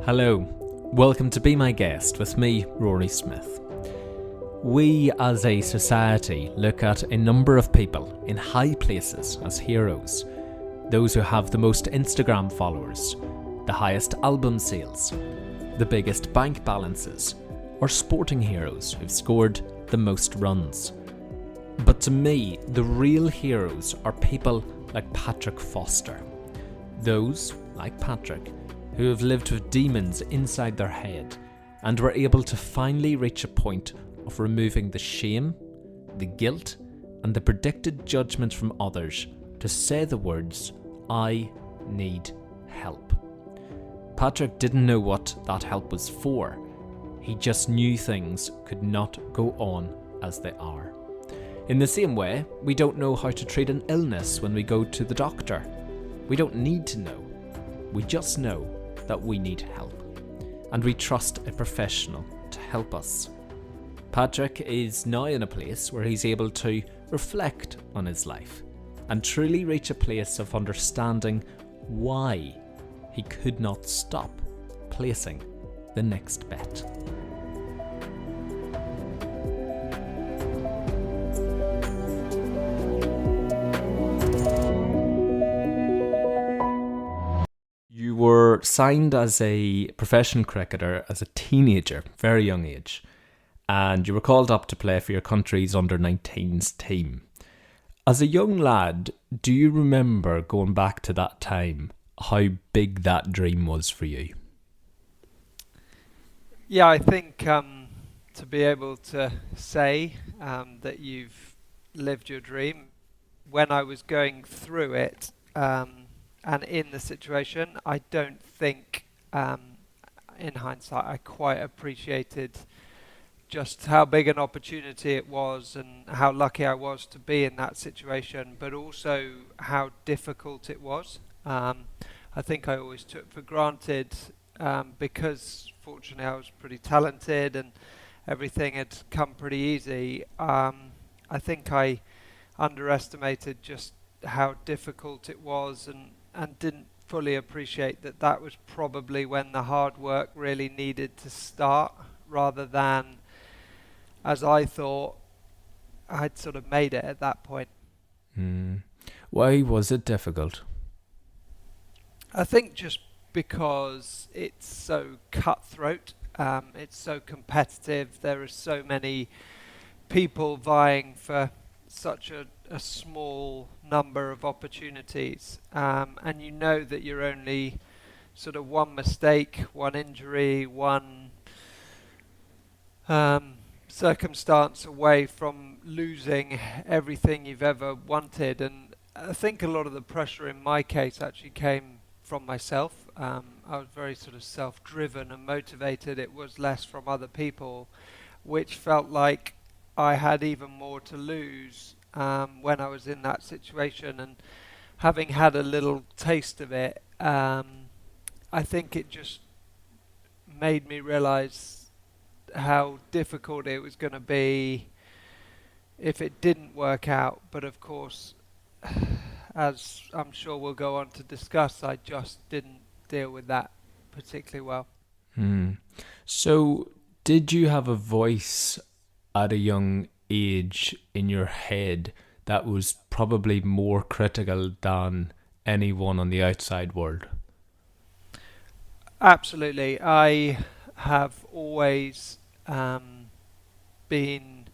Hello, welcome to Be My Guest with me, Rory Smith. We as a society look at a number of people in high places as heroes. Those who have the most Instagram followers, the highest album sales, the biggest bank balances, or sporting heroes who've scored the most runs. But to me, the real heroes are people like Patrick Foster. Those, like Patrick, who have lived with demons inside their head and were able to finally reach a point of removing the shame, the guilt, and the predicted judgment from others to say the words, "I need help." Patrick didn't know what that help was for. He just knew things could not go on as they are. In the same way, we don't know how to treat an illness when we go to the doctor. We don't need to know. We just know that we need help. And we trust a professional to help us. Patrick is now in a place where he's able to reflect on his life and truly reach a place of understanding why he could not stop placing the next bet. You were signed as a professional cricketer as a teenager, very young age, and you were called up to play for your country's under-19s team. As a young lad, do you remember going back to that time, how big that dream was for you? Yeah, I think to be able to say that you've lived your dream, when I was going through it and in the situation, I don't think in hindsight I quite appreciated just how big an opportunity it was and how lucky I was to be in that situation, but also how difficult it was. I think I always took for granted because fortunately I was pretty talented and everything had come pretty easy. I think I underestimated just how difficult it was and didn't fully appreciate that that was probably when the hard work really needed to start, rather than, as I thought, I'd sort of made it at that point. Why was it difficult? I think just because it's so cutthroat, it's so competitive, there are so many people vying for such a small number of opportunities, and you know that you're only sort of one mistake, one injury, one circumstance away from losing everything you've ever wanted. And I think a lot of the pressure in my case actually came from myself. I was very sort of self-driven and motivated. It was less from other people, which felt like I had even more to lose when I was in that situation. And having had a little taste of it, I think it just made me realize how difficult it was going to be if it didn't work out. But of course, as I'm sure we'll go on to discuss, I just didn't deal with that particularly well. So, did you have a voice at a young age in your head that was probably more critical than anyone on the outside world? Absolutely. I have always been,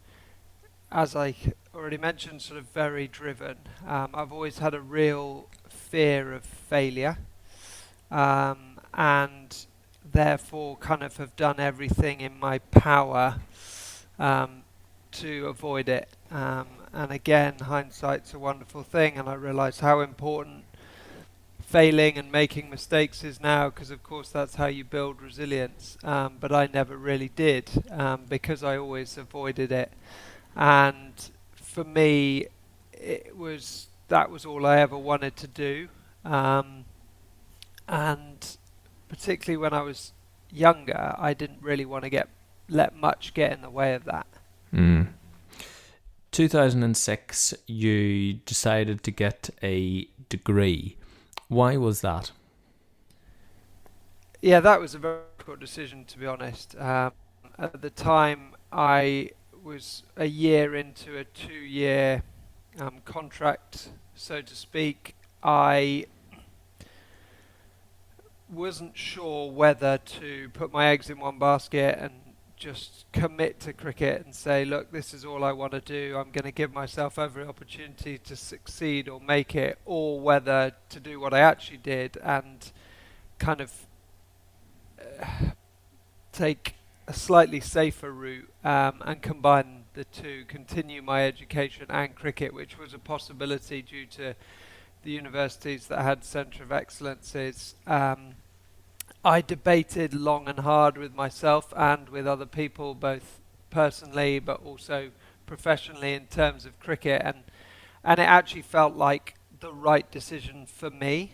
as I already mentioned, sort of very driven. I've always had a real fear of failure, and therefore kind of have done everything in my power to avoid it. And again, hindsight's a wonderful thing, and I realise how important failing and making mistakes is now, because of course that's how you build resilience. But I never really did, because I always avoided it. And for me, that was all I ever wanted to do. And particularly when I was younger, I didn't really want to let much get in the way of that. 2006, you decided to get a degree. Why was that? Yeah, that was a very difficult decision, to be honest. At the time, I was a year into a 2-year contract, so to speak. I wasn't sure whether to put my eggs in one basket and just commit to cricket and say, look, this is all I want to do. I'm going to give myself every opportunity to succeed or make it, or whether to do what I actually did and kind of take a slightly safer route and combine the two, continue my education and cricket, which was a possibility due to the universities that had Centre of Excellences. I debated long and hard with myself and with other people, both personally but also professionally, in terms of cricket, and it actually felt like the right decision for me.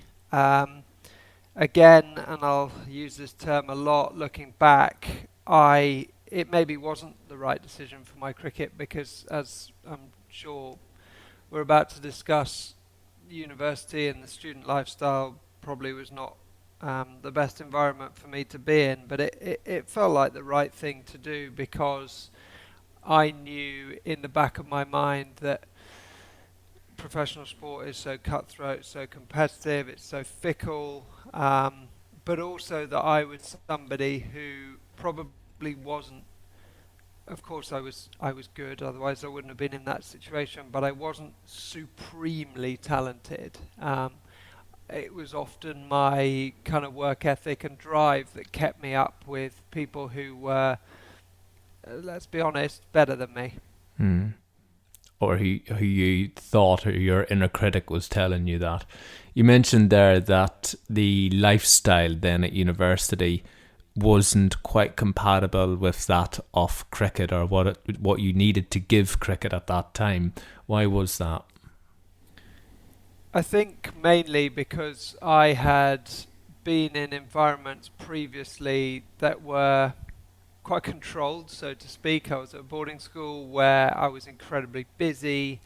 Again, and I'll use this term a lot looking back, it maybe wasn't the right decision for my cricket because, as I'm sure we're about to discuss, university and the student lifestyle probably was not the best environment for me to be in, but it felt like the right thing to do because I knew in the back of my mind that professional sport is so cutthroat, so competitive, it's so fickle, but also that I was somebody who probably wasn't. Of course, I was good. Otherwise, I wouldn't have been in that situation. But I wasn't supremely talented. It was often my kind of work ethic and drive that kept me up with people who were, let's be honest, better than me. Hmm. Or who you thought, or your inner critic was telling you that. You mentioned there that the lifestyle then at university wasn't quite compatible with that of cricket, or what you needed to give cricket at that time. Why was that? I think mainly because I had been in environments previously that were quite controlled, so to speak. I was at a boarding school where I was incredibly busy.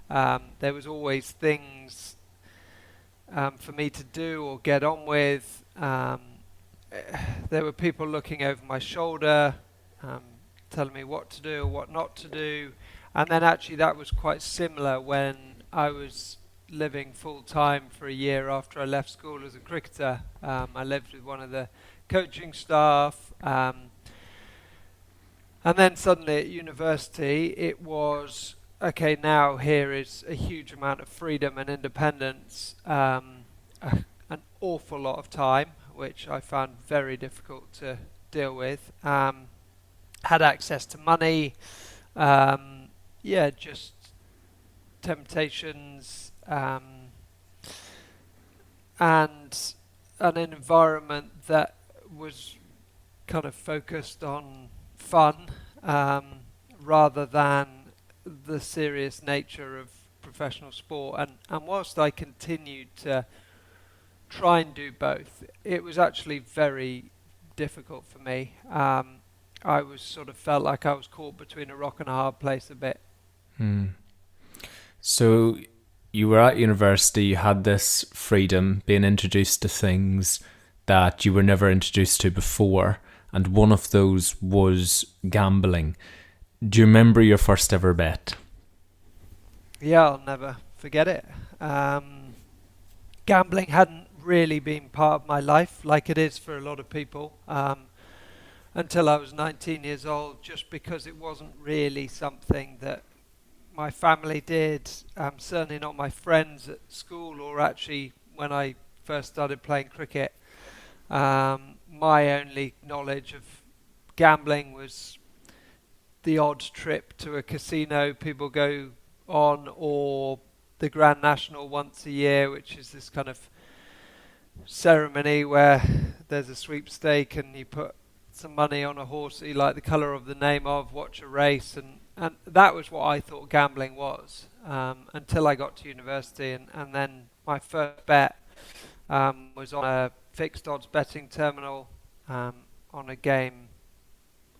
There was always things for me to do or get on with. There were people looking over my shoulder, um, telling me what to do or what not to do. And then actually that was quite similar when I was living full time for a year after I left school as a cricketer. I lived with one of the coaching staff. And then suddenly at university, it was, okay, now here is a huge amount of freedom and independence, an awful lot of time, which I found very difficult to deal with. Had access to money, yeah, just temptations, and an environment that was kind of focused on fun rather than the serious nature of professional sport. And whilst I continued to try and do both, it was actually very difficult for me. I was sort of felt like I was caught between a rock and a hard place a bit. Hmm. So you were at university, you had this freedom, being introduced to things that you were never introduced to before, and one of those was gambling. Do you remember your first ever bet? Yeah, I'll never forget it. Gambling hadn't really been part of my life like it is for a lot of people until I was 19 years old, just because it wasn't really something that my family did, certainly not my friends at school or actually when I first started playing cricket. My only knowledge of gambling was the odd trip to a casino people go on, or the Grand National once a year, which is this kind of ceremony where there's a sweepstake and you put some money on a horse that you like the colour of the name of, watch a race, and that was what I thought gambling was until I got to university, and then my first bet was on a fixed odds betting terminal on a game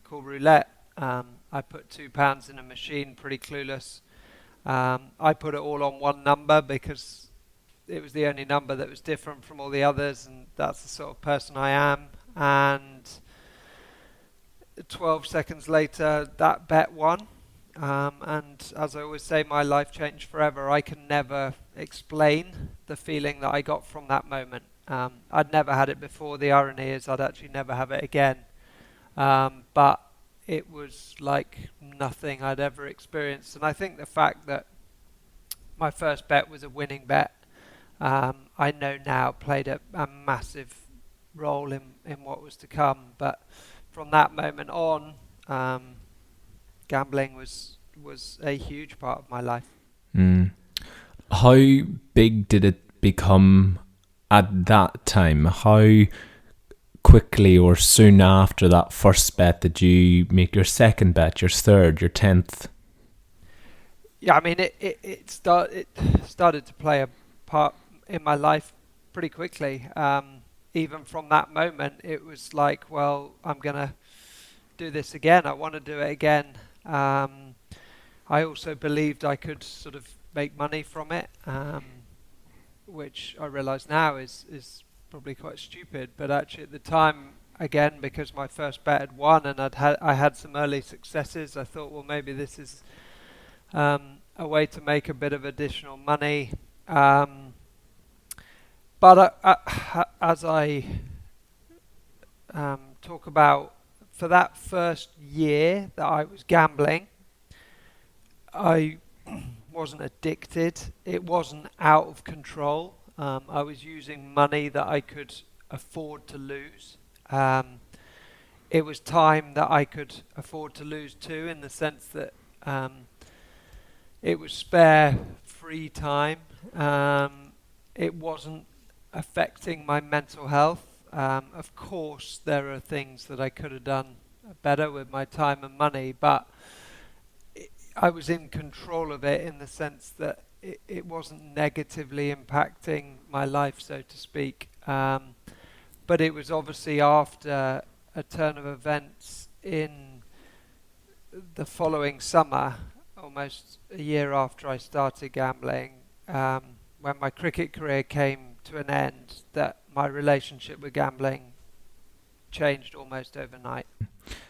called roulette. I put £2 in a machine, pretty clueless. I put it all on one number because it was the only number that was different from all the others, and that's the sort of person I am. and 12 seconds later, that bet won. And as I always say, my life changed forever. I can never explain the feeling that I got from that moment. I'd never had it before. The irony is I'd actually never have it again. But it was like nothing I'd ever experienced. And I think the fact that my first bet was a winning bet, I know now played a massive role in what was to come. But from that moment on, gambling was a huge part of my life. Mm. How big did it become at that time? How quickly or soon after that first bet did you make your second bet, your third, your 10th? Yeah, I mean, it started to play a part in my life pretty quickly. Even from that moment, it was like, well, I'm going to do this again. I want to do it again. I also believed I could sort of make money from it, which I realise now is probably quite stupid. But actually at the time, again, because my first bet had won and I had some early successes, I thought, well, maybe this is a way to make a bit of additional money. But as I talk about, for that first year that I was gambling, I wasn't addicted. It wasn't out of control. I was using money that I could afford to lose. It was time that I could afford to lose too, in the sense that it was spare, free time. It wasn't affecting my mental health. Of course, there are things that I could have done better with my time and money, but I was in control of it in the sense that it wasn't negatively impacting my life, so to speak. But it was obviously after a turn of events in the following summer, almost a year after I started gambling, when my cricket career came to an end, that my relationship with gambling changed almost overnight.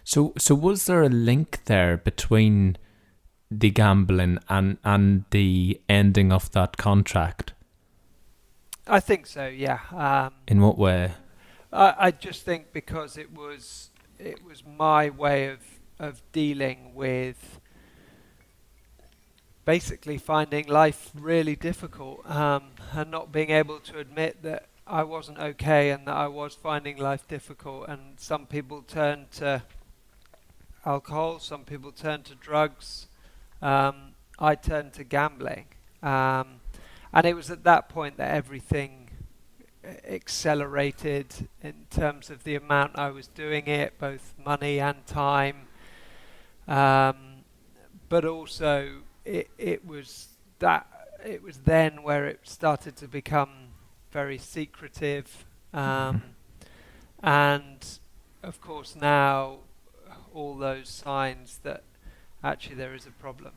So was there a link there between the gambling and the ending of that contract? I think so, yeah. In what way? I just think because it was my way of dealing with basically finding life really difficult, and not being able to admit that I wasn't okay and that I was finding life difficult. And some people turn to alcohol, some people turn to drugs. I turned to gambling, and it was at that point that everything accelerated in terms of the amount I was doing it, both money and time. But also it was then where it started to become very secretive, and of course now all those signs that actually there is a problem.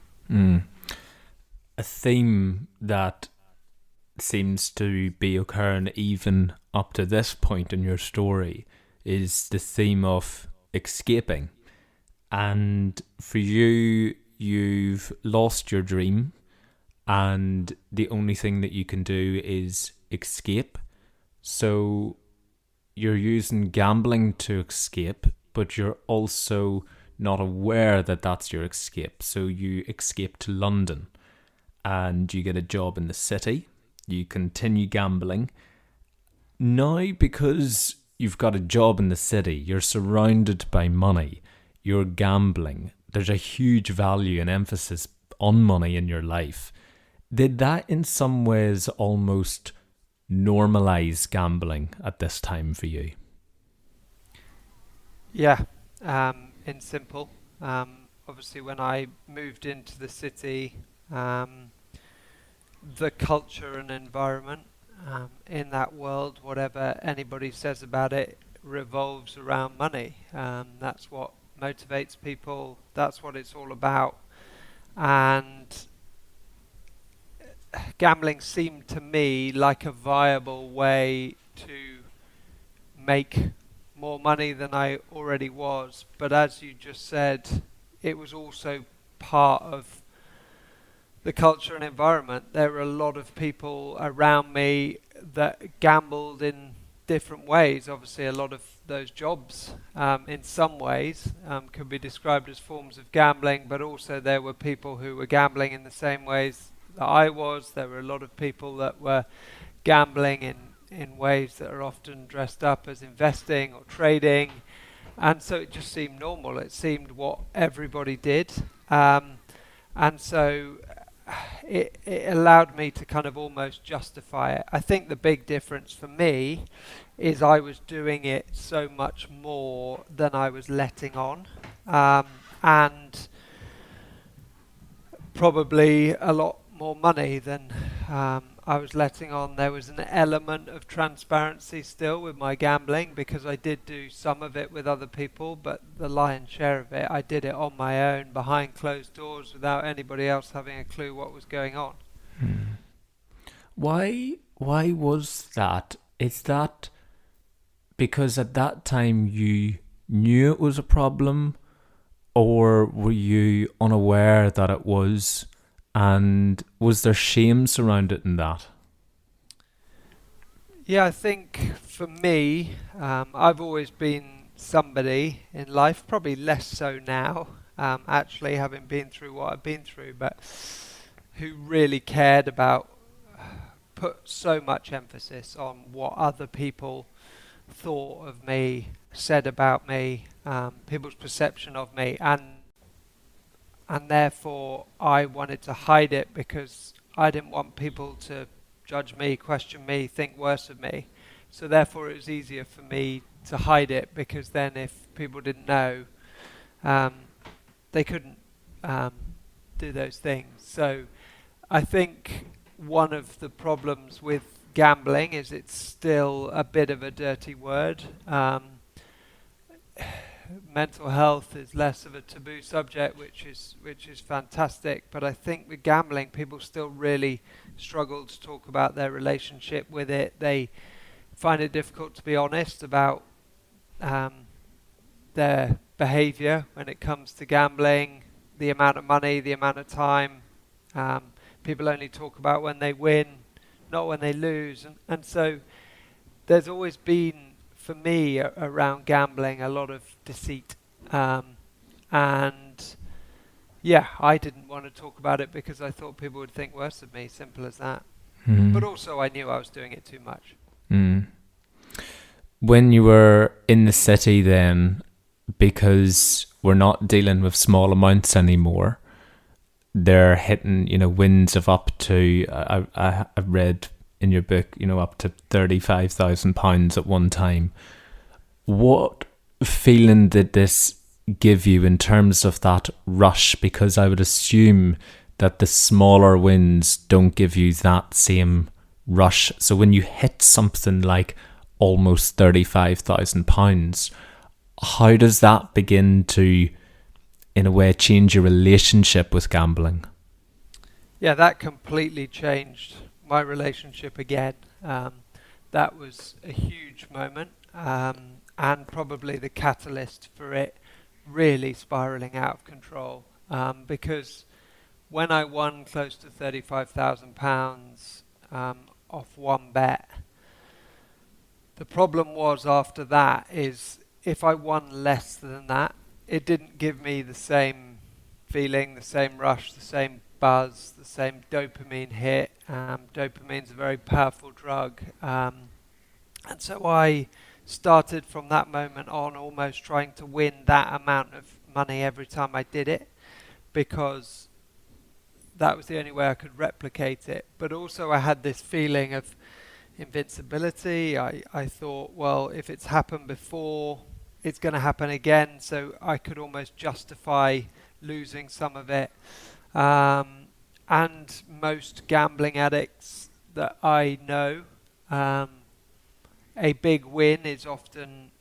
A theme that seems to be occurring even up to this point in your story is the theme of escaping. And for you, you've lost your dream, and the only thing that you can do is escape. So you're using gambling to escape, but you're also not aware that that's your escape. So you escape to London and you get a job in the city. You continue gambling. Now, because you've got a job in the city, you're surrounded by money, you're gambling. There's a huge value and emphasis on money in your life. Did that in some ways almost normalize gambling at this time for you? Yeah, in simple. Obviously, when I moved into the city, the culture and environment in that world, whatever anybody says about it, revolves around money. That's what motivates people. That's what it's all about. And gambling seemed to me like a viable way to make more money than I already was. But as you just said, it was also part of the culture and environment. There were a lot of people around me that gambled in different ways. Obviously, a lot of those jobs, in some ways, could be described as forms of gambling, but also there were people who were gambling in the same ways that I was. There were a lot of people that were gambling in ways that are often dressed up as investing or trading. And so it just seemed normal. It seemed what everybody did. And so it allowed me to kind of almost justify it. I think the big difference for me is I was doing it so much more than I was letting on. And probably a lot more money than I was letting on. There was an element of transparency still with my gambling, because I did do some of it with other people, but the lion's share of it, I did it on my own, behind closed doors, without anybody else having a clue what was going on. Why was that? Is that because at that time you knew it was a problem, or were you unaware that it was? And was there shame surrounded in that? Yeah, I think for me, I've always been somebody in life, probably less so now, actually, having been through what I've been through, but who really cared about, put so much emphasis on what other people thought of me, said about me, people's perception of me, and therefore I wanted to hide it because I didn't want people to judge me, question me, think worse of me. So therefore it was easier for me to hide it, because then if people didn't know, they couldn't do those things. So I think one of the problems with gambling is it's still a bit of a dirty word. Mental health is less of a taboo subject, which is fantastic. But I think with gambling, people still really struggle to talk about their relationship with it. They find it difficult to be honest about their behaviour when it comes to gambling, the amount of money, the amount of time. People only talk about when they win, not when they lose. And so there's always been, for me, around gambling, a lot of deceit. And yeah, I didn't want to talk about it because I thought people would think worse of me, simple as that. But also I knew I was doing it too much. When you were in the city then, because we're not dealing with small amounts anymore, they're hitting, wins of up to, I've read in your book, up to £35,000 at one time. What feeling did this give you in terms of that rush? Because I would assume that the smaller wins don't give you that same rush. So when you hit something like almost £35,000, how does that begin to, in a way, change your relationship with gambling? Yeah, that completely changed my relationship again. That was a huge moment, and probably the catalyst for it really spiraling out of control. Because when I won close to £35,000 off one bet, the problem was after that is if I won less than that, it didn't give me the same feeling, the same rush, the same buzz, the same dopamine hit. Dopamine's a very powerful drug. And so I started from that moment on almost trying to win that amount of money every time I did it, because that was the only way I could replicate it. But also I had this feeling of invincibility. I thought, well, if it's happened before, it's going to happen again. So I could almost justify losing some of it. And most gambling addicts that I know, a big win is often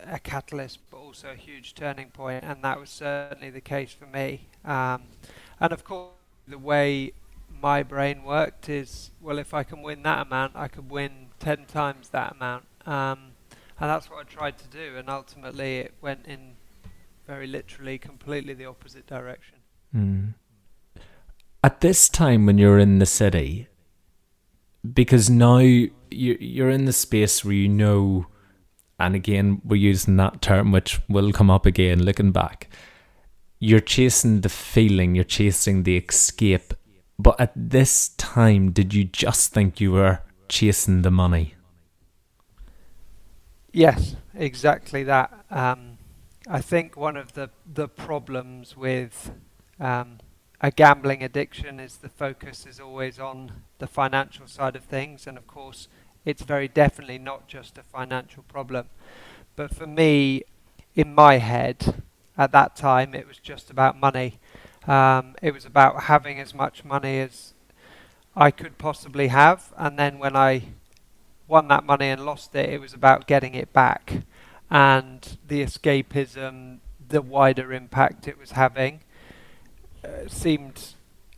a catalyst, but also a huge turning point, and that was certainly the case for me. And of course, the way my brain worked is, well, if I can win that amount, I could win 10 times that amount. And that's what I tried to do, and ultimately it went in very literally completely the opposite direction. Mm. At this time when you're in the city, because now you're in the space where you know, and again, we're using that term which will come up again looking back, you're chasing the feeling, you're chasing the escape. But at this time, did you just think you were chasing the money? Yes, exactly that. I think one of the problems with a gambling addiction is the focus is always on the financial side of things, and of course, it's very definitely not just a financial problem. But for me, in my head, at that time, it was just about money. It was about having as much money as I could possibly have, and then when I won that money and lost it, it was about getting it back. And the escapism, the wider impact it was having, seemed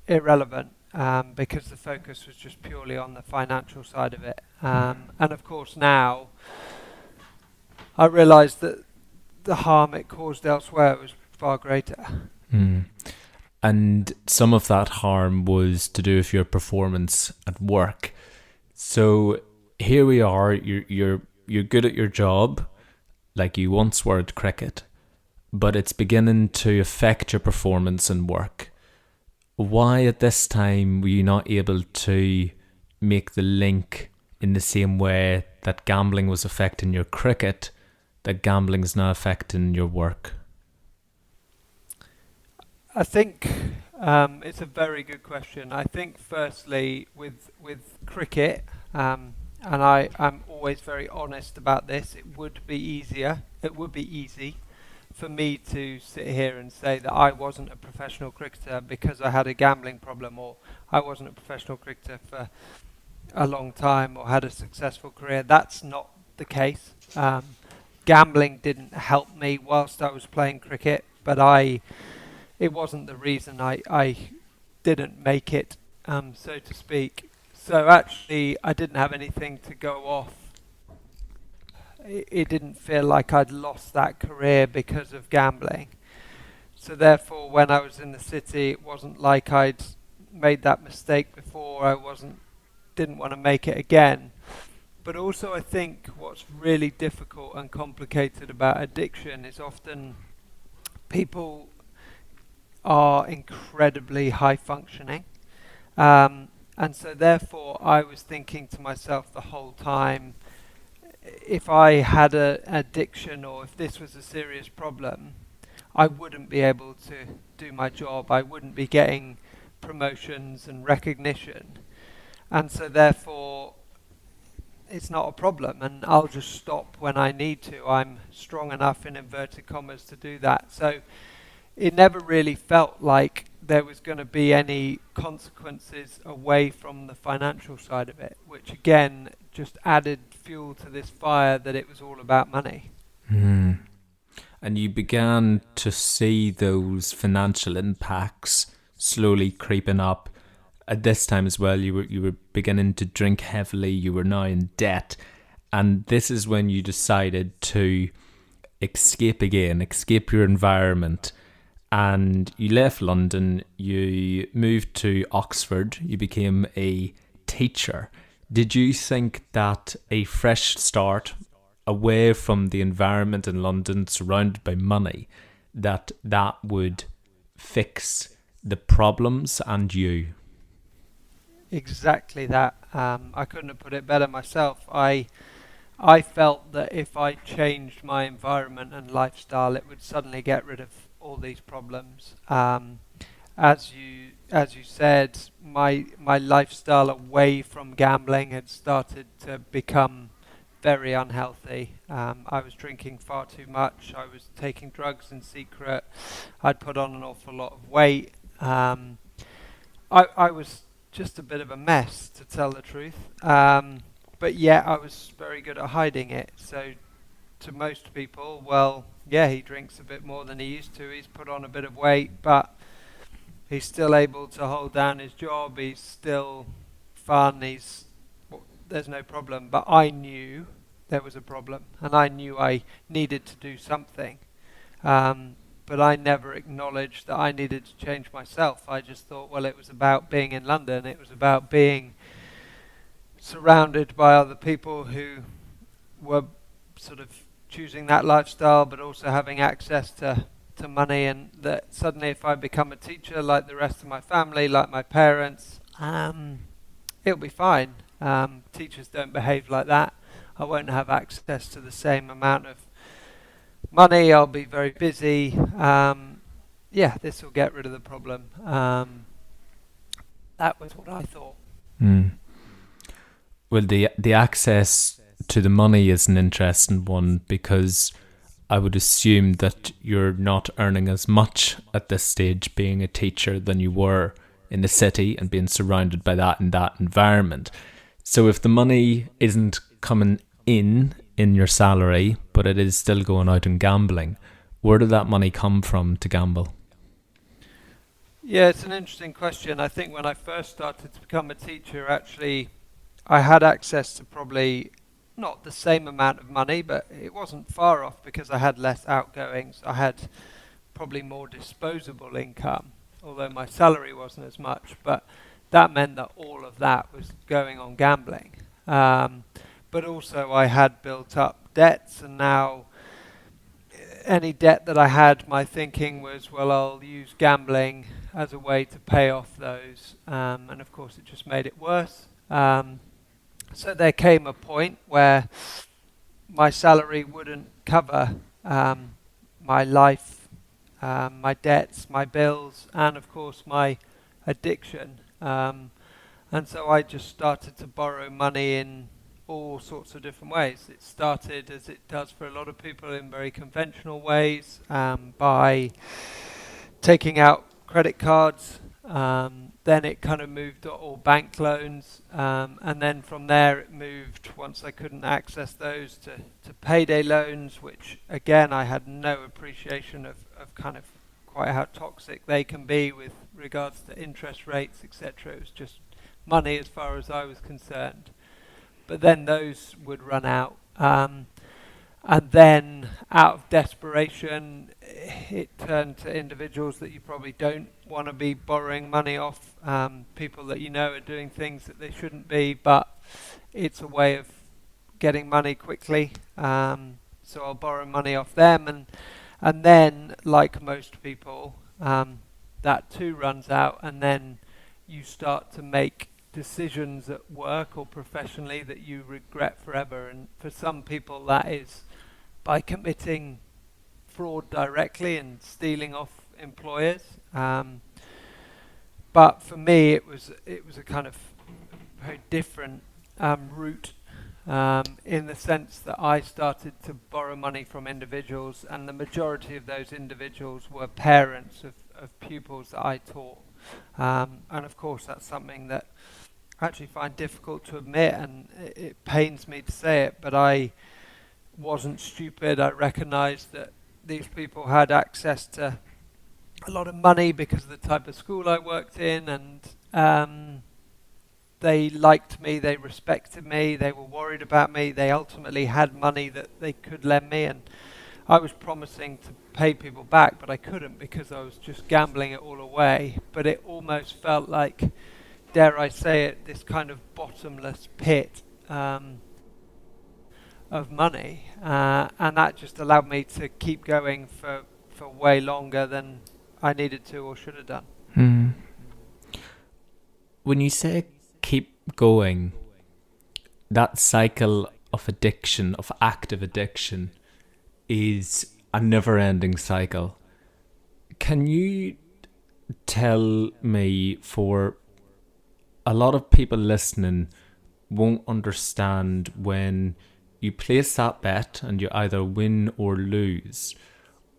irrelevant because the focus was just purely on the financial side of it. And of course, now I realised that the harm it caused elsewhere was far greater. Mm. And some of that harm was to do with your performance at work. So here we are. You're good at your job, like you once were at cricket, but it's beginning to affect your performance in work. Why at this time were you not able to make the link in the same way that gambling was affecting your cricket, that gambling is now affecting your work? I think it's a very good question. I think firstly with cricket, and I'm always very honest about this, it would be easier, it would be easy for me to sit here and say that I wasn't a professional cricketer because I had a gambling problem, or I wasn't a professional cricketer for a long time or had a successful career. That's not the case. Gambling didn't help me whilst I was playing cricket, but it wasn't the reason I didn't make it, so to speak. So actually, I didn't have anything to go off. It didn't feel like I'd lost that career because of gambling. So therefore, when I was in the city, it wasn't like I'd made that mistake before. Didn't want to make it again. But also, I think what's really difficult and complicated about addiction is often people are incredibly high functioning. And so therefore I was thinking to myself the whole time, if I had an addiction or if this was a serious problem, I wouldn't be able to do my job. I wouldn't be getting promotions and recognition. And so therefore it's not a problem and I'll just stop when I need to. I'm strong enough in inverted commas to do that. So it never really felt like there was going to be any consequences away from the financial side of it, which again just added fuel to this fire that it was all about money. Mm. And you began to see those financial impacts slowly creeping up. At this time as well, you were beginning to drink heavily. You were now in debt, and this is when you decided to escape again, escape your environment, and you left London. You moved to Oxford. You became a teacher. Did you think that a fresh start, away from the environment in London, surrounded by money, that would fix the problems and you? Exactly that. I couldn't have put it better myself. I felt that if I changed my environment and lifestyle, it would suddenly get rid of all these problems. As you said, my lifestyle away from gambling had started to become very unhealthy. I was drinking far too much. I was taking drugs in secret. I'd put on an awful lot of weight. I was just a bit of a mess, to tell the truth. But yet I was very good at hiding it. So to most people, well, yeah, he drinks a bit more than he used to. He's put on a bit of weight, but he's still able to hold down his job. He's still fun. There's no problem. But I knew there was a problem, and I knew I needed to do something. But I never acknowledged that I needed to change myself. I just thought, well, it was about being in London. It was about being surrounded by other people who were sort of choosing that lifestyle, but also having access to money, and that suddenly if I become a teacher like the rest of my family, like my parents, it'll be fine. Teachers don't behave like that. I won't have access to the same amount of money. I'll be very busy. This will get rid of the problem. That was what I thought. Well, the access to the money is an interesting one, because I would assume that you're not earning as much at this stage being a teacher than you were in the city and being surrounded by that in that environment. So if the money isn't coming in your salary, but it is still going out and gambling, where did that money come from to gamble? Yeah, it's an interesting question. I think when I first started to become a teacher, actually, I had access to probably not the same amount of money, but it wasn't far off because I had less outgoings. I had probably more disposable income, although my salary wasn't as much, but that meant that all of that was going on gambling. But also I had built up debts, and now any debt that I had, my thinking was, well, I'll use gambling as a way to pay off those. And of course, it just made it worse. So there came a point where my salary wouldn't cover my life, my debts, my bills, and of course my addiction. And so I just started to borrow money in all sorts of different ways. It started, as it does for a lot of people, in very conventional ways, by taking out credit cards. Then it kind of moved to all bank loans, and then from there it moved, once I couldn't access those, to payday loans, which again I had no appreciation of kind of quite how toxic they can be with regards to interest rates, etc. It was just money as far as I was concerned. But then those would run out. And then out of desperation, it turned to individuals that you probably don't want to be borrowing money off, people that you know are doing things that they shouldn't be, but it's a way of getting money quickly. So I'll borrow money off them, and then, like most people, that too runs out, and then you start to make decisions at work or professionally that you regret forever. And for some people that is by committing fraud directly and stealing off employers. But for me it was a kind of very different route, in the sense that I started to borrow money from individuals, and the majority of those individuals were parents of pupils that I taught. And of course that's something that I actually find difficult to admit, and it pains me to say it, but I wasn't stupid. I recognised that these people had access to a lot of money because of the type of school I worked in, and they liked me, they respected me, they were worried about me, they ultimately had money that they could lend me, and I was promising to pay people back, but I couldn't because I was just gambling it all away. But it almost felt like, dare I say it, this kind of bottomless pit of money, and that just allowed me to keep going for way longer than I needed to or should have done. When you say keep going, that cycle of addiction, of active addiction, is a never-ending cycle. Can you tell me, for a lot of people listening won't understand, when you place that bet and you either win or lose,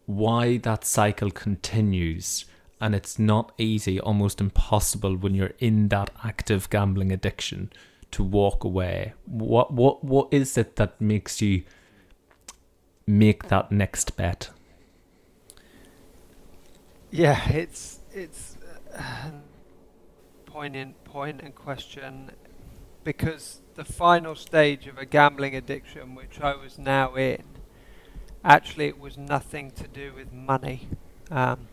why that cycle continues, and it's not easy, almost impossible, when you're in that active gambling addiction, to walk away? What is it that makes you make that next bet? Yeah, it's a poignant point and question. because the final stage of a gambling addiction, which I was now in, actually it was nothing to do with money. Um,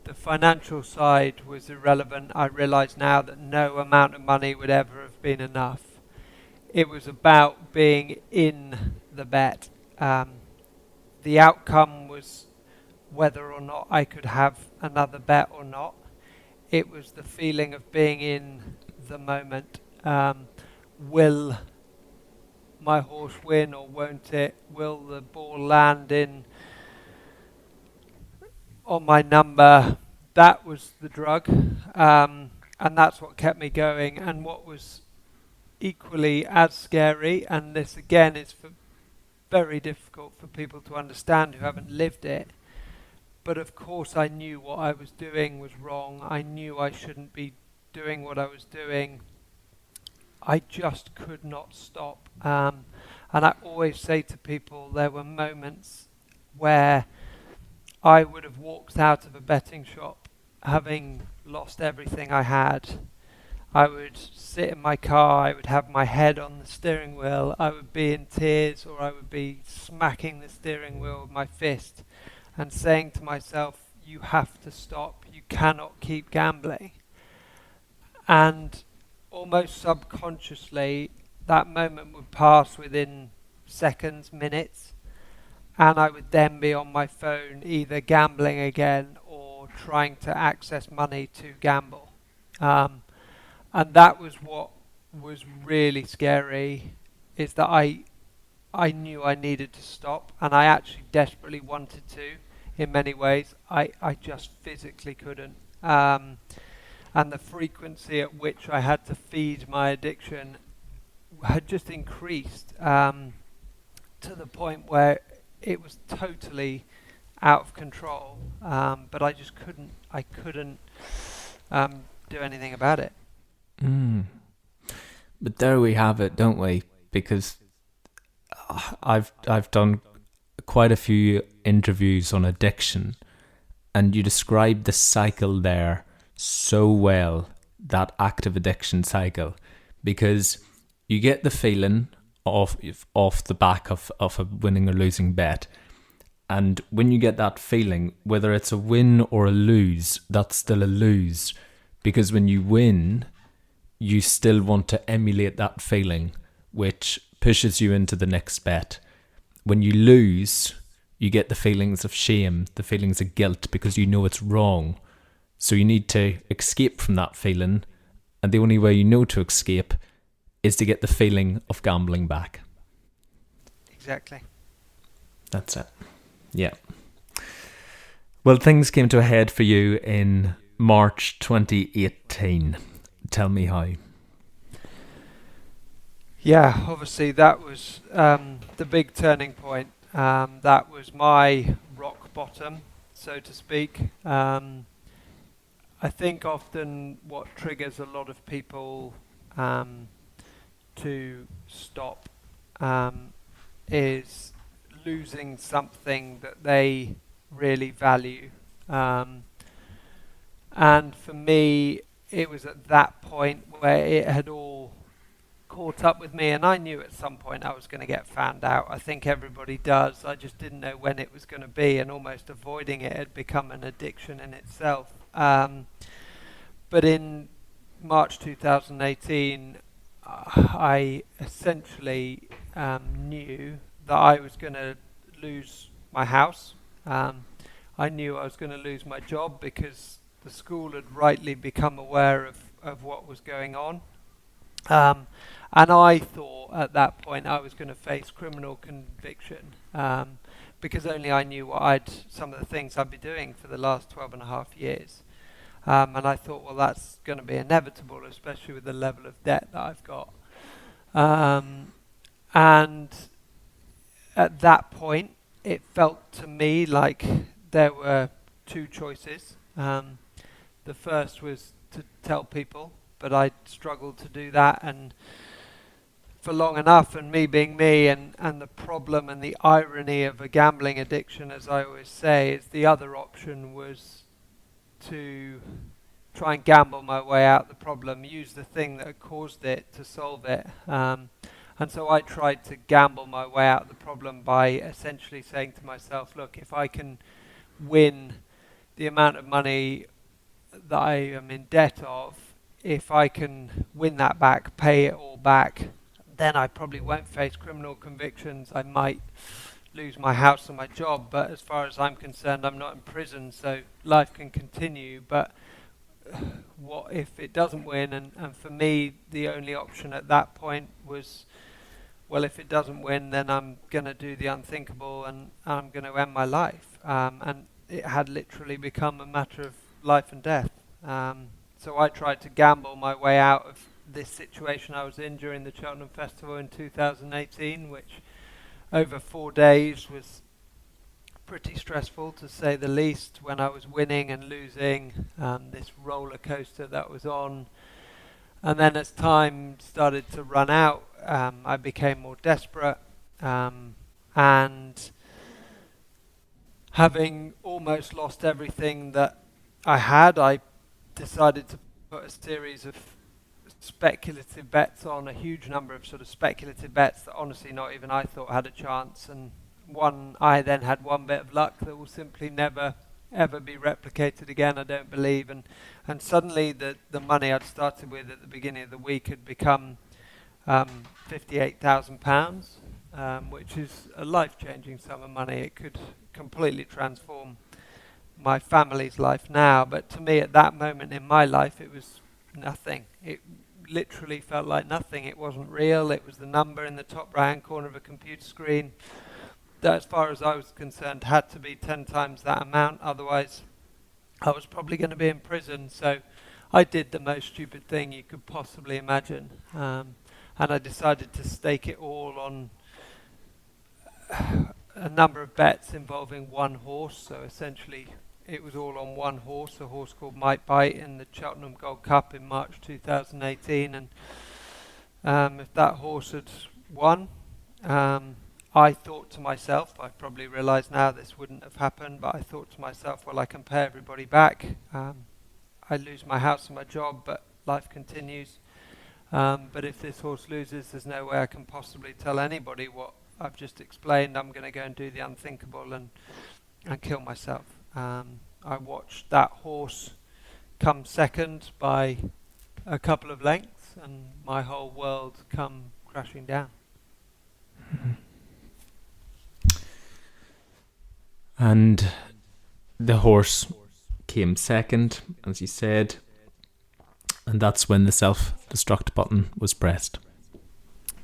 the financial side was irrelevant. I realise now that no amount of money would ever have been enough. It was about being in the bet. The outcome was whether or not I could have another bet or not. It was the feeling of being in the moment. Will my horse win or won't it? Will the ball land in on my number? That was the drug, and that's what kept me going. And what was equally as scary, and this again is very difficult for people to understand who haven't lived it, but of course I knew what I was doing was wrong. I knew I shouldn't be doing what I was doing. I just could not stop. And I always say to people, there were moments where I would have walked out of a betting shop having lost everything I had. I would sit in my car, I would have my head on the steering wheel, I would be in tears, or I would be smacking the steering wheel with my fist and saying to myself, you have to stop, you cannot keep gambling. And almost subconsciously, that moment would pass within seconds, minutes, and I would then be on my phone either gambling again or trying to access money to gamble. And that was what was really scary, is that I knew I needed to stop, and I actually desperately wanted to in many ways. I just physically couldn't. And the frequency at which I had to feed my addiction had just increased to the point where it was totally out of control. But I just couldn't. I couldn't do anything about it. But there we have it, don't we? Because I've done quite a few interviews on addiction, and you described the cycle there so well, that active addiction cycle, because you get the feeling off the back of a winning or losing bet, and when you get that feeling, whether it's a win or a lose, that's still a lose, because when you win, you still want to emulate that feeling, which pushes you into the next bet. When you lose, you get the feelings of shame, the feelings of guilt, because you know it's wrong. So you need to escape from that feeling, and the only way you know to escape is to get the feeling of gambling back. Exactly. That's it. Yeah. Well, things came to a head for you in March 2018. Tell me how. Yeah, obviously that was the big turning point. That was my rock bottom, so to speak. I think often what triggers a lot of people to stop is losing something that they really value. And for me, it was at that point where it had all caught up with me, and I knew at some point I was going to get found out. I think everybody does. I just didn't know when it was going to be, and almost avoiding it had become an addiction in itself. But in March 2018, I essentially knew that I was going to lose my house. I knew I was going to lose my job because the school had rightly become aware of what was going on. And I thought at that point I was going to face criminal conviction because only I knew some of the things I'd be doing for the last 12 and a half years. And I thought, well, that's going to be inevitable, especially with the level of debt that I've got. And at that point, it felt to me like there were two choices. The first was to tell people, but I struggled to do that, and for long enough, and me being me, and the problem and the irony of a gambling addiction, as I always say, is the other option was to try and gamble my way out the problem, use the thing that had caused it to solve it. And so I tried to gamble my way out of the problem by essentially saying to myself, look, if I can win the amount of money that I am in debt of, if I can win that back, pay it all back, then I probably won't face criminal convictions. I might lose my house and my job, but as far as I'm concerned, I'm not in prison, so life can continue. But what if it doesn't win? And for me, the only option at that point was, well, if it doesn't win, then I'm going to do the unthinkable and I'm going to end my life. And it had literally become a matter of life and death. So I tried to gamble my way out of this situation I was in during the Cheltenham Festival in 2018, which over 4 days was pretty stressful, to say the least, when I was winning and losing, this roller coaster that was on. And then as time started to run out, I became more desperate, and having almost lost everything that I had, I decided to put a series of speculative bets on, a huge number of sort of speculative bets that honestly not even I thought had a chance. And I then had one bit of luck that will simply never ever be replicated again, I don't believe. And suddenly the money I'd started with at the beginning of the week had become £58,000, which is a life-changing sum of money. It could completely transform my family's life now, but to me at that moment in my life it was nothing. It literally felt like nothing. It wasn't real. It was the number in the top right hand corner of a computer screen that, as far as I was concerned, had to be 10 times that amount, otherwise I was probably going to be in prison. So I did the most stupid thing you could possibly imagine, and I decided to stake it all on a number of bets involving one horse. So essentially it was all on one horse, a horse called Might Bite, in the Cheltenham Gold Cup in March 2018. And if that horse had won, I thought to myself, I probably realise now this wouldn't have happened, but I thought to myself, well, I can pay everybody back. I lose my house and my job, but life continues. But if this horse loses, there's no way I can possibly tell anybody what I've just explained. I'm going to go and do the unthinkable and kill myself. I watched that horse come second by a couple of lengths and my whole world come crashing down. And the horse came second, as you said, and that's when the self-destruct button was pressed.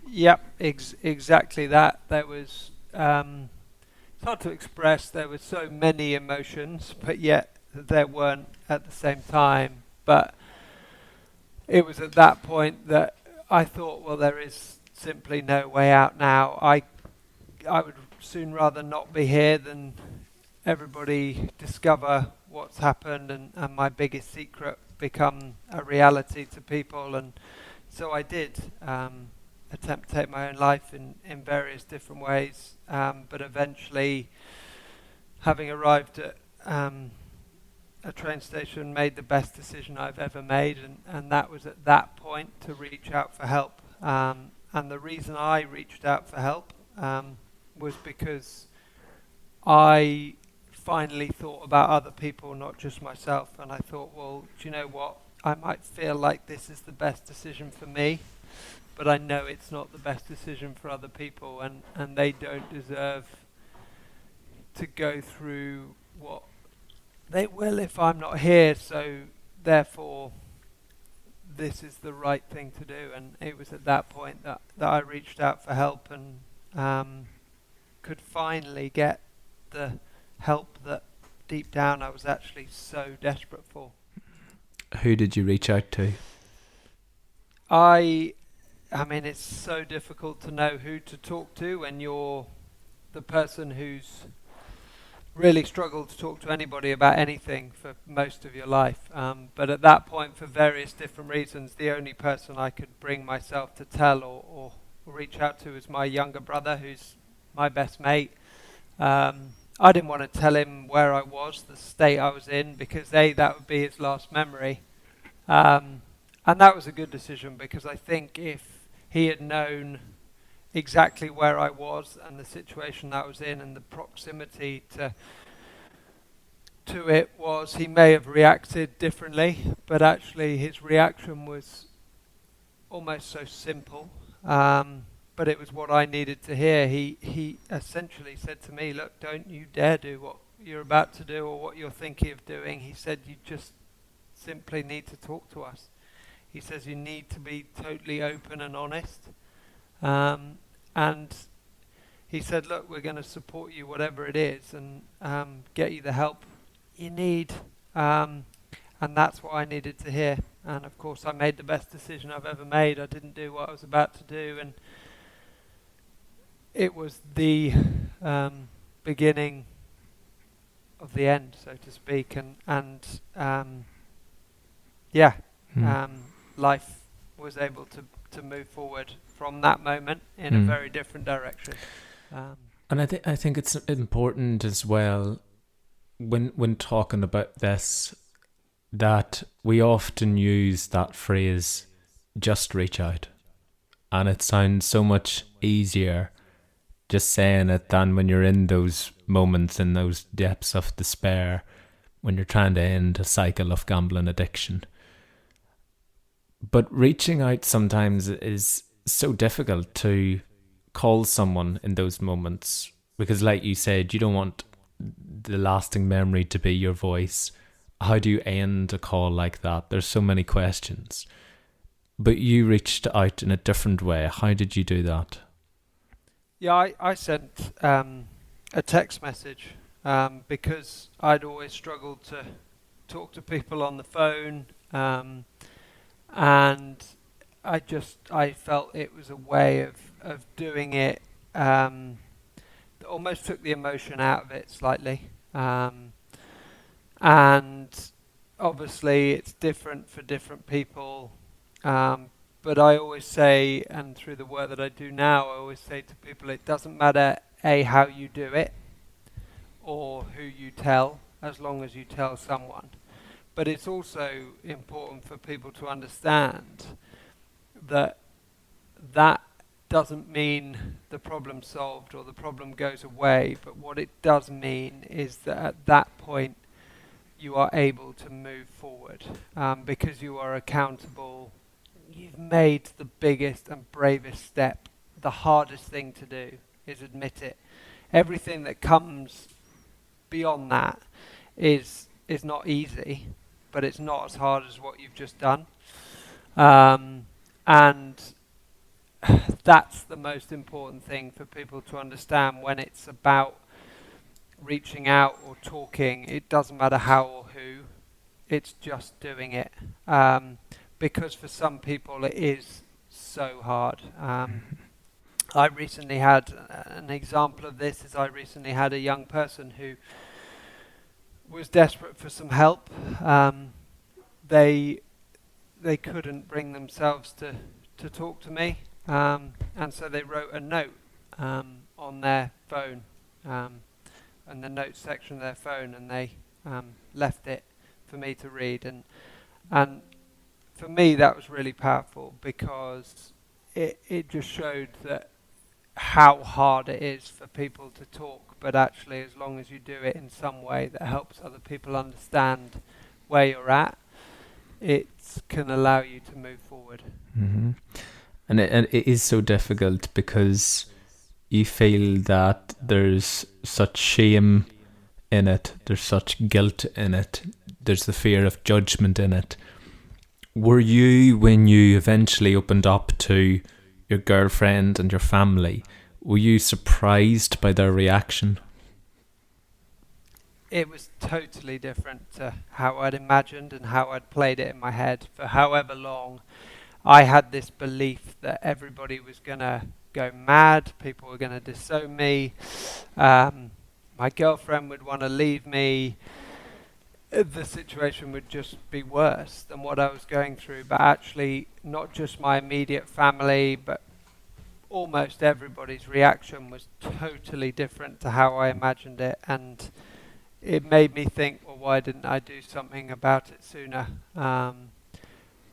Yep, exactly that. There was, it's hard to express, there were so many emotions, but yet there weren't at the same time. But it was at that point that I thought, well, there is simply no way out now. I would soon rather not be here than everybody discover what's happened and my biggest secret become a reality to people. And so I did attempt to take my own life in various different ways, but eventually, having arrived at a train station, made the best decision I've ever made, and that was at that point to reach out for help. And the reason I reached out for help was because I finally thought about other people, not just myself. And I thought, well, do you know what? I might feel like this is the best decision for me, but I know it's not the best decision for other people, and they don't deserve to go through what they will if I'm not here. So therefore, this is the right thing to do. And it was at that point that I reached out for help and could finally get the help that deep down I was actually so desperate for. Who did you reach out to? I mean, it's so difficult to know who to talk to when you're the person who's really struggled to talk to anybody about anything for most of your life. But at that point, for various different reasons, the only person I could bring myself to tell or reach out to was my younger brother, who's my best mate. I didn't want to tell him where I was, the state I was in, because that would be his last memory. And that was a good decision, because I think if he had known exactly where I was and the situation that I was in and the proximity to it was, he may have reacted differently, but actually his reaction was almost so simple. But it was what I needed to hear. He essentially said to me, look, don't you dare do what you're about to do or what you're thinking of doing. He said, you just simply need to talk to us. He says you need to be totally open and honest. And he said, look, we're going to support you whatever it is, and get you the help you need. And that's what I needed to hear. And of course I made the best decision I've ever made. I didn't do what I was about to do, and it was the beginning of the end, so to speak. And life was able to move forward from that moment in a very different direction. And I think it's important as well, when talking about this, that we often use that phrase, just reach out. And it sounds so much easier just saying it than when you're in those moments, in those depths of despair, when you're trying to end a cycle of gambling addiction. But reaching out sometimes is so difficult, to call someone in those moments, because like you said, you don't want the lasting memory to be your voice. How do you end a call like that? There's so many questions. But you reached out in a different way. How did you do that? Yeah, I sent a text message, because I'd always struggled to talk to people on the phone, and I felt it was a way of doing it that almost took the emotion out of it slightly. And obviously it's different for different people, but I always say, and through the work that I do now, I always say to people, it doesn't matter how you do it or who you tell, as long as you tell someone. But it's also important for people to understand that that doesn't mean the problem's solved or the problem goes away, but what it does mean is that at that point you are able to move forward, because you are accountable. You've made the biggest and bravest step. The hardest thing to do is admit it. Everything that comes beyond that is not easy, but it's not as hard as what you've just done. And that's the most important thing for people to understand when it's about reaching out or talking. It doesn't matter how or who, it's just doing it. Because for some people it is so hard. I recently had an example of this. I recently had a young person who was desperate for some help. They couldn't bring themselves to talk to me, and so they wrote a note on their phone, in the notes section of their phone, and they left it for me to read. And for me that was really powerful, because it just showed that how hard it is for people to talk, but actually as long as you do it in some way that helps other people understand where you're at, it can allow you to move forward. Mm-hmm. And it is so difficult, because you feel that there's such shame in it, there's such guilt in it, there's the fear of judgment in it. Were you, when you eventually opened up to your girlfriend and your family, were you surprised by their reaction? It was totally different to how I'd imagined and how I'd played it in my head for however long. I had this belief that everybody was going to go mad, people were going to disown me, my girlfriend would want to leave me, the situation would just be worse than what I was going through. But actually, not just my immediate family, but almost everybody's reaction was totally different to how I imagined it, and it made me think, well, why didn't I do something about it sooner?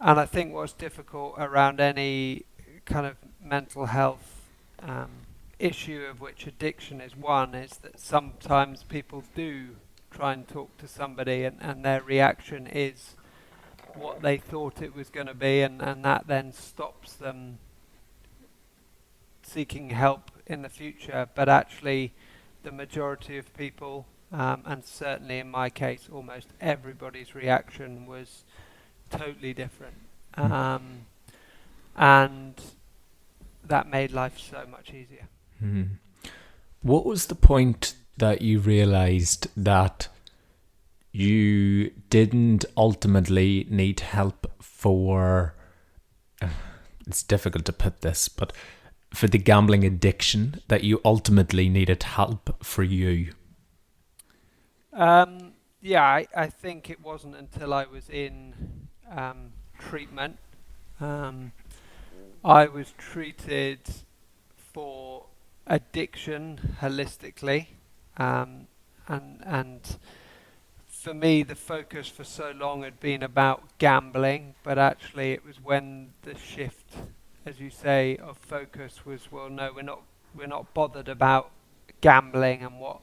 And I think what's difficult around any kind of mental health issue, of which addiction is one, is that sometimes people do try and talk to somebody, and their reaction is what they thought it was going to be, and that then stops them seeking help in the future. But actually, the majority of people, and certainly in my case, almost everybody's reaction was totally different. And that made life so much easier. What was the point that you realised that you didn't ultimately need help for, it's difficult to put this, but for the gambling addiction, that you ultimately needed help for you? Yeah, I think it wasn't until I was in treatment. I was treated for addiction holistically, and for me the focus for so long had been about gambling, but actually it was when the shift, as you say, of focus was, well, no, we're not bothered about gambling and what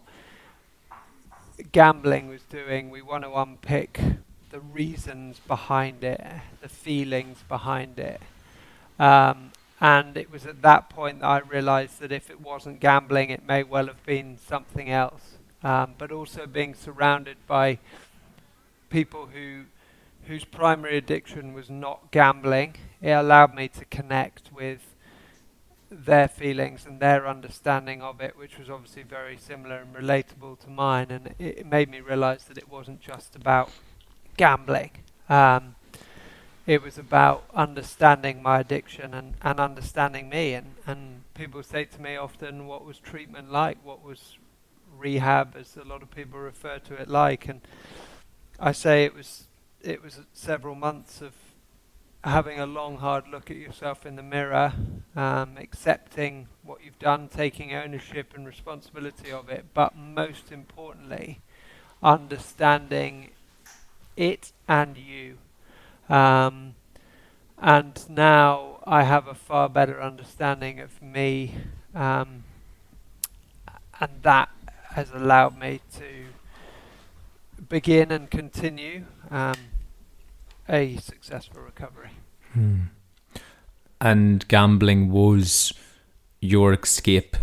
gambling was doing. We want to unpick the reasons behind it, the feelings behind it. And it was at that point that I realised that if it wasn't gambling, it may well have been something else. But also being surrounded by people whose primary addiction was not gambling, it allowed me to connect with their feelings and their understanding of it, which was obviously very similar and relatable to mine. And it made me realise that it wasn't just about gambling. It was about understanding my addiction and understanding me. And people say to me often, what was treatment like? What was rehab, as a lot of people refer to it, like? And I say it was several months of having a long, hard look at yourself in the mirror, accepting what you've done, taking ownership and responsibility of it, but most importantly, understanding it and you. And now I have a far better understanding of me, and that has allowed me to begin and continue a successful recovery. And gambling was your escape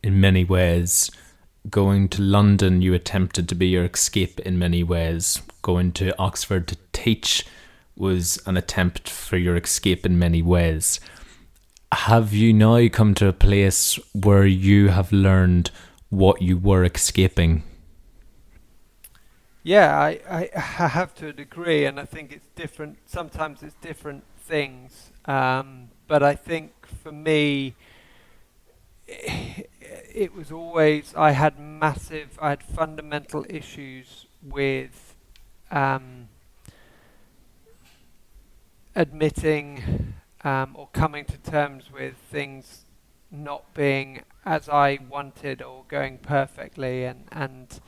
in many ways. Going to London, you attempted to be your escape in many ways. Going to Oxford to teach was an attempt for your escape in many ways. Have you now come to a place where you have learned what you were escaping? Yeah, I have to a degree, and I think it's different. Sometimes it's different things. But I think for me, it was always, I had fundamental issues with admitting or coming to terms with things not being as I wanted or going perfectly, and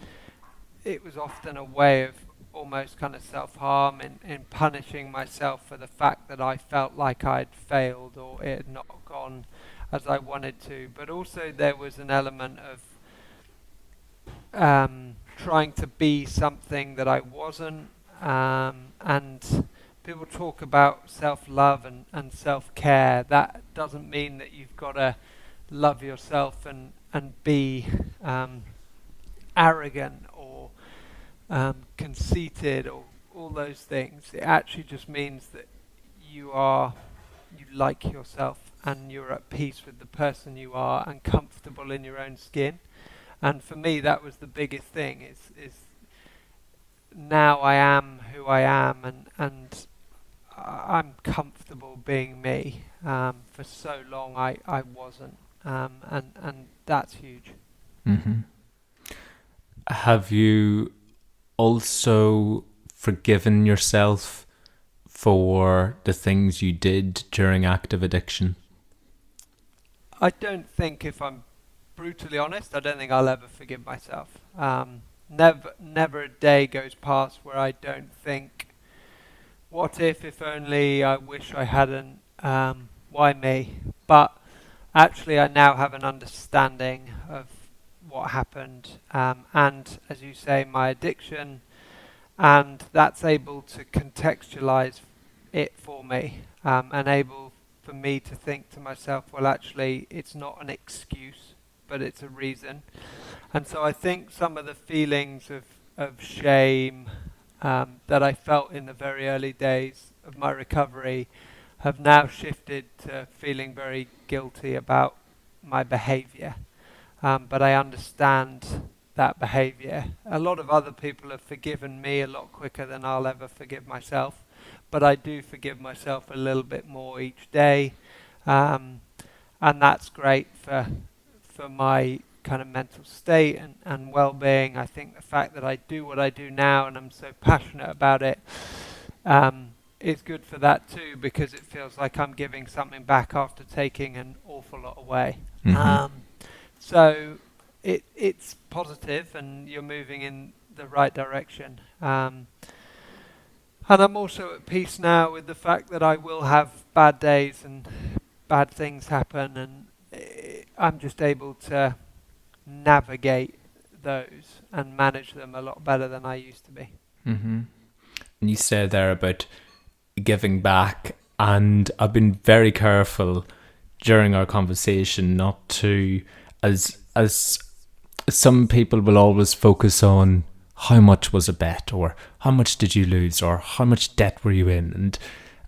it was often a way of almost kind of self-harm in punishing myself for the fact that I felt like I'd failed or it had not gone as I wanted to. But also there was an element of trying to be something that I wasn't, and people talk about self-love and self-care. That doesn't mean that you've got to love yourself and be arrogant or conceited or all those things. It actually just means that you like yourself and you're at peace with the person you are and comfortable in your own skin. And for me, that was the biggest thing. Is now I am who I am, and I'm comfortable being me. For so long, I wasn't, and that's huge. Mm-hmm. Have you also forgiven yourself for the things you did during active addiction? I don't think, if I'm brutally honest, I don't think I'll ever forgive myself. Never a day goes past where I don't think what if only, I wish I hadn't, why me? But actually, I now have an understanding of what happened, and as you say, my addiction, and that's able to contextualize it for me, and able for me to think to myself, well, actually, it's not an excuse, but it's a reason. And so I think some of the feelings of shame that I felt in the very early days of my recovery have now shifted to feeling very guilty about my behavior. But I understand that behavior. A lot of other people have forgiven me a lot quicker than I'll ever forgive myself. But I do forgive myself a little bit more each day. Um, and that's great for my kind of mental state and well-being. I think the fact that I do what I do now and I'm so passionate about it is good for that too, because it feels like I'm giving something back after taking an awful lot away. So it's positive and you're moving in the right direction. And I'm also at peace now with the fact that I will have bad days and bad things happen, and I'm just able to navigate those and manage them a lot better than I used to be. And you said there about giving back, and I've been very careful during our conversation not to, as some people will always focus on how much was a bet, or how much did you lose, or how much debt were you in,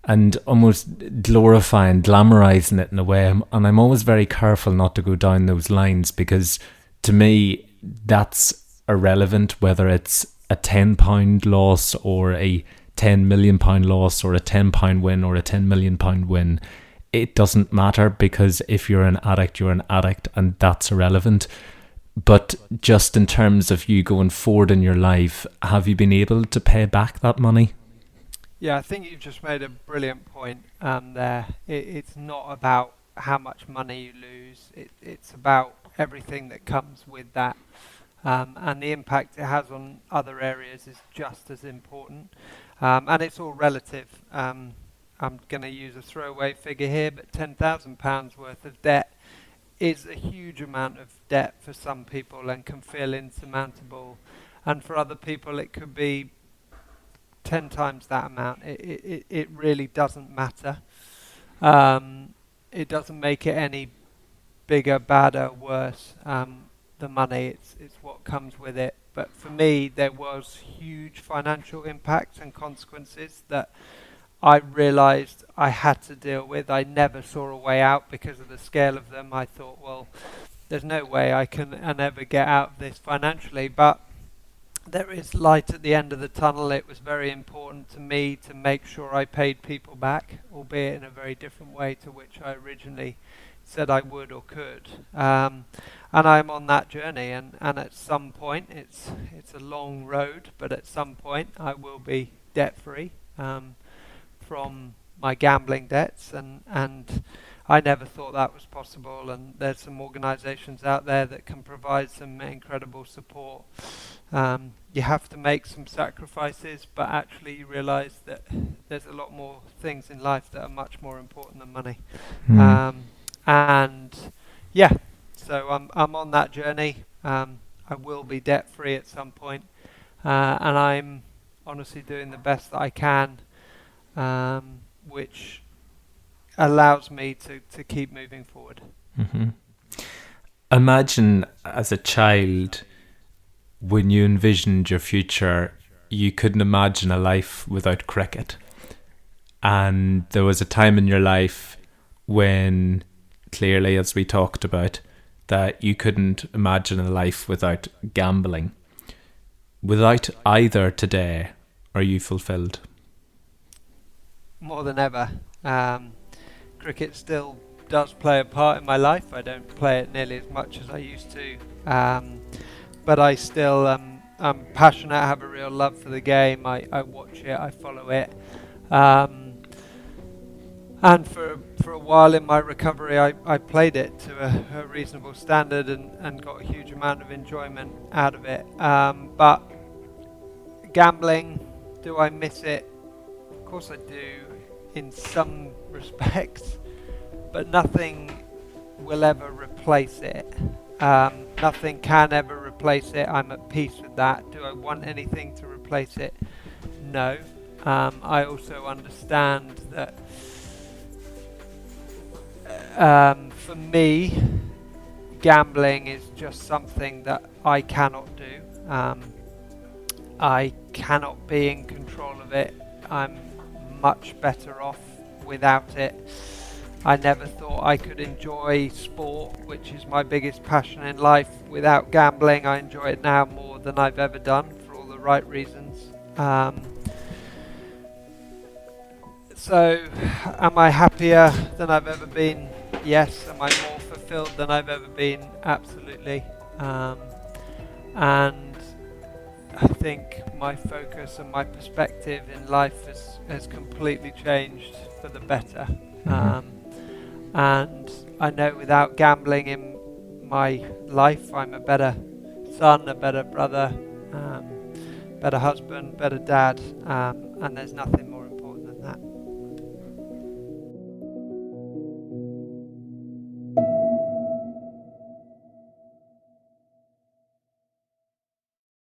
and almost glorifying, glamorizing it in a way. And I'm always very careful not to go down those lines, because to me that's irrelevant whether it's a £10 loss or a £10 million loss, or a £10 win or a £10 million win. It doesn't matter, because if you're an addict, you're an addict, and that's irrelevant. But just in terms of you going forward in your life, have you been able to pay back that money? Yeah, I think you've just made a brilliant point there. It's not about how much money you lose. It's about everything that comes with that. And the impact it has on other areas is just as important. And it's all relative. I'm going to use a throwaway figure here, but £10,000 worth of debt is a huge amount of debt for some people and can feel insurmountable. And for other people, it could be 10 times that amount. It really doesn't matter. It doesn't make it any bigger, badder, worse. The money, it's what comes with it. But for me, there was huge financial impacts and consequences that I realized I had to deal with. I never saw a way out because of the scale of them. I thought, well, there's no way I can ever get out of this financially, but there is light at the end of the tunnel. It was very important to me to make sure I paid people back, albeit in a very different way to which I originally said I would or could. And I'm on that journey, and at some point, it's a long road, but at some point I will be debt-free from my gambling debts, and I never thought that was possible, and there's some organisations out there that can provide some incredible support. You have to make some sacrifices, but actually you realise that there's a lot more things in life that are much more important than money. And yeah, so I'm on that journey. I will be debt free at some point, and I'm honestly doing the best that I can, which allows me to keep moving forward. Imagine as a child, when you envisioned your future, you couldn't imagine a life without cricket. And there was a time in your life when, clearly, as we talked about, that you couldn't imagine a life without gambling. Without either today, are you fulfilled? More than ever. Cricket still does play a part in my life. I don't play it nearly as much as I used to. But I still I'm passionate, I have a real love for the game. I watch it, I follow it. And for a while in my recovery, I played it to a reasonable standard and got a huge amount of enjoyment out of it. But gambling, do I miss it? Of course I do in some respects, but nothing will ever replace it. Nothing can ever replace it. I'm at peace with that. Do I want anything to replace it? No. I also understand that for me, gambling is just something that I cannot do. I cannot be in control of it. I'm much better off without it. I never thought I could enjoy sport, which is my biggest passion in life, without gambling. I enjoy it now more than I've ever done for all the right reasons. So, am I happier than I've ever been? Yes. Am I more fulfilled than I've ever been? Absolutely. And I think my focus and my perspective in life has completely changed for the better. And I know without gambling in my life, I'm a better son, a better brother, better husband, better dad, and there's nothing more